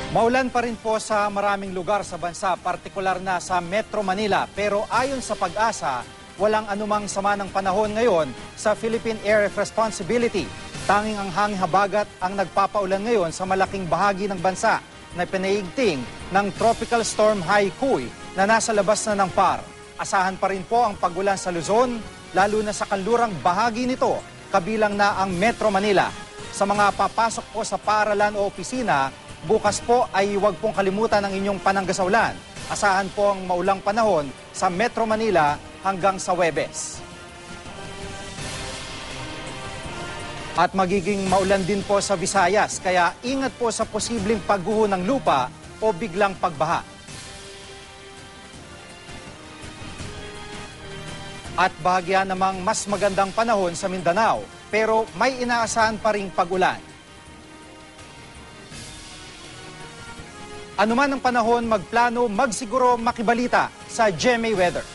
Maulan pa rin po sa maraming lugar sa bansa, partikular na sa Metro Manila. Pero ayon sa Pag-asa, walang anumang sama ng panahon ngayon sa Philippine Area of Responsibility. Tanging ang hangin habagat ang nagpapaulan ngayon sa malaking bahagi ng bansa na pinaigting ng Tropical Storm Haikui na nasa labas na ng PAR. Asahan pa rin po ang pagulan sa Luzon, lalo na sa kanlurang bahagi nito, kabilang na ang Metro Manila. Sa mga papasok po sa paaralan o opisina, bukas po ay huwag pong kalimutan ang inyong pananggasaulan. Asahan po ang maulang panahon sa Metro Manila hanggang sa Huwebes. At magiging maulan din po sa Visayas, kaya ingat po sa posibleng pagguho ng lupa o biglang pagbaha. At bahagya namang mas magandang panahon sa Mindanao, pero may inaasahan pa ring pag-ulan. Anuman ang panahon, magplano, magsiguro, makibalita sa GMA Weather.